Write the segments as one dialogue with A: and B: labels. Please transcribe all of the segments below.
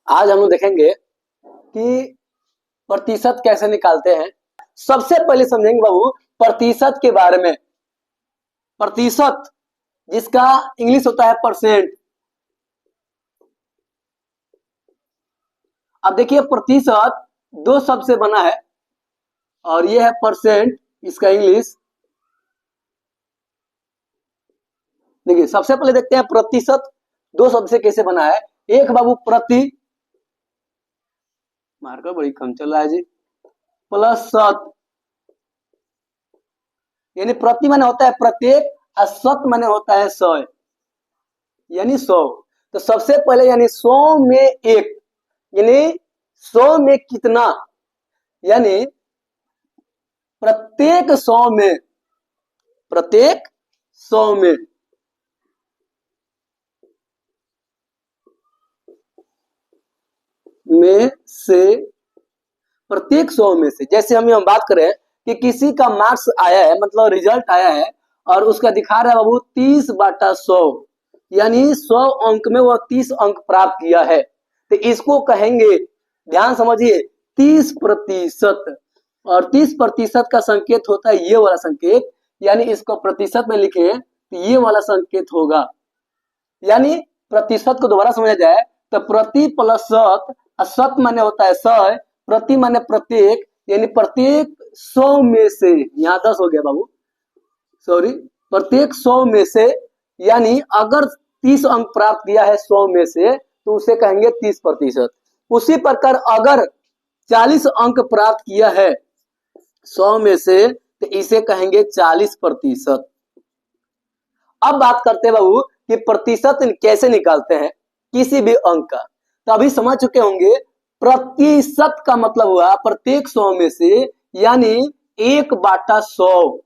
A: आज हम लोग देखेंगे कि प्रतिशत कैसे निकालते हैं। सबसे पहले समझेंगे बाबू प्रतिशत के बारे में। प्रतिशत जिसका इंग्लिश होता है परसेंट। अब देखिए प्रतिशत दो शब्द से बना है और ये है परसेंट, इसका इंग्लिश। देखिए सबसे पहले देखते हैं प्रतिशत दो शब्द से कैसे बना है। एक बाबू प्रति, मार्कर बड़ी कम चल रहा है जी, प्लस शत, यानी प्रति माने होता है प्रत्येक और शत माने होता है 100, यानी 100। तो सबसे पहले यानी 100 में एक, यानी 100 में कितना, यानी प्रत्येक 100 में, प्रत्येक 100 में से, प्रत्येक 100 में से। जैसे हम बात करें कि किसी का मार्क्स आया है, मतलब रिजल्ट आया है और उसका दिखा रहा है बाबू 30/100, यानी 100 अंक में वह 30 अंक प्राप्त किया है, तो इसको कहेंगे, ध्यान समझिए, 30%। और 30% का संकेत होता है ये वाला संकेत, यानी इसको प्रतिशत में लिखे तो ये वाला संकेत होगा। यानी प्रतिशत को दोबारा समझा जाए तो प्रति प्लस शत, शत माने होता है 100, प्रति माने प्रत्येक, यानी प्रत्येक 100 में से, यहाँ 10 हो गया बाबू, सॉरी, प्रत्येक 100 में से, यानी अगर 30 अंक प्राप्त किया है 100 में से तो उसे कहेंगे 30%। उसी प्रकार अगर 40 अंक प्राप्त किया है 100 में से तो इसे कहेंगे 40%। अब बात करते हैं बाबू कि प्रतिशत कैसे निकालते हैं किसी भी अंक का। तो अभी समझ चुके होंगे प्रतिशत का मतलब हुआ प्रत्येक 100 में से, यानी 1/100।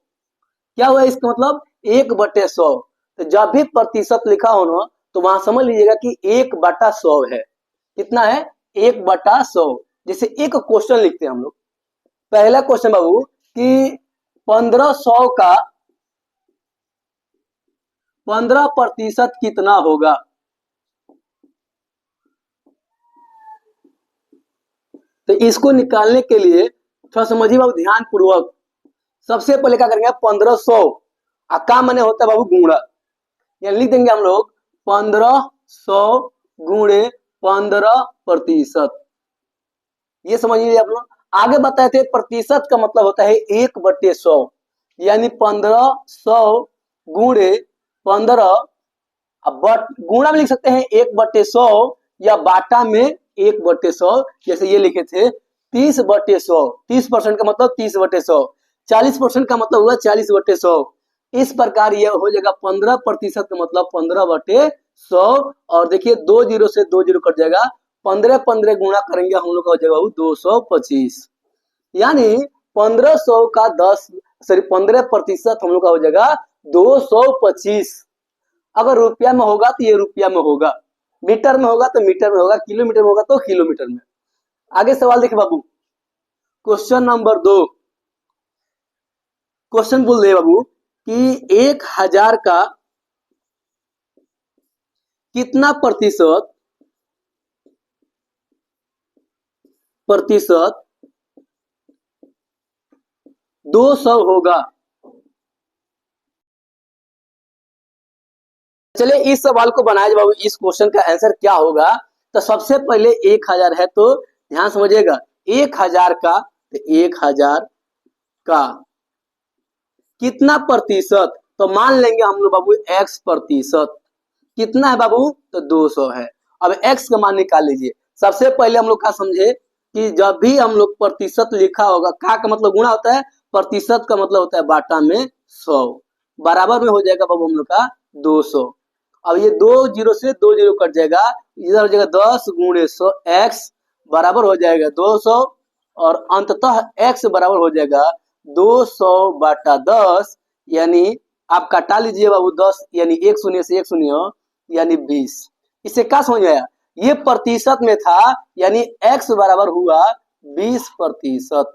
A: क्या हुआ इसका मतलब 1/100। तो जब भी प्रतिशत लिखा हो ना तो वहां समझ लीजिएगा कि 1/100 है। कितना है 1/100। जैसे एक क्वेश्चन लिखते हैं हम लोग। पहला क्वेश्चन बाबू कि 1500 का 15% कितना होगा। तो इसको निकालने के लिए थोड़ा समझिए बाबू ध्यान पूर्वक। सबसे पहले क्या करेंगे 1500 का माने होता है बाबू गुणा, यानी लिख देंगे हम लोग 1500 गुणे 15%। ये समझिए आप लोग। आगे बताए थे प्रतिशत का मतलब होता है 1/100, यानी 1500 गुणे 15, गुणा में लिख सकते हैं 1/100 या बाटा में 1/100। जैसे ये लिखे थे 30/100, 30% का मतलब 30/100, 40% का मतलब हुआ 40/100। इस प्रकार यह हो जाएगा 15% का मतलब 15/100। और देखिए 2 जीरो से 2 जीरो कट जाएगा, 15 गुणा करेंगे हम लोग का हो जाएगा 225, यानी 1500 का 15% हम लोग का हो जाएगा 225। अगर रुपया में होगा तो ये रुपया में होगा, मीटर में होगा तो मीटर में होगा, किलोमीटर में होगा तो किलोमीटर में। आगे सवाल देखिए बाबू, क्वेश्चन नंबर 2। क्वेश्चन बोल रहे बाबू कि 1000 का कितना प्रतिशत 200 होगा। चलिए इस सवाल को बनाया जाए बाबू, इस क्वेश्चन का आंसर क्या होगा। तो सबसे पहले 1000 है तो ध्यान समझिएगा 1000 का, तो 1000 का कितना प्रतिशत, तो मान लेंगे हम लोग बाबू x%। कितना है बाबू तो 200 है। अब x का मान निकाल लीजिए। सबसे पहले हम लोग क्या समझे कि जब भी हम लोग प्रतिशत लिखा होगा, का मतलब गुणा होता है, प्रतिशत का मतलब होता है बाटा में 100, बराबर में हो जाएगा बाबू हम लोग का 200। अब ये 2 जीरो से 2 जीरो कट जाएगा, इधर हो जाएगा 10 गुणे 100 x बराबर हो जाएगा 200, और अंततः x बराबर हो जाएगा 200/10, यानी आप कटा लीजिए बाबू 10, यानी 1 शून्य से 1 शून्य, यानी 20। इसे क्या समझ आया, ये प्रतिशत में था, यानी x बराबर हुआ 20%,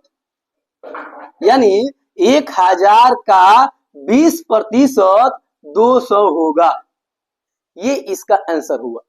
A: यानी 1000 का 20% 200 होगा। ये इसका आंसर हुआ।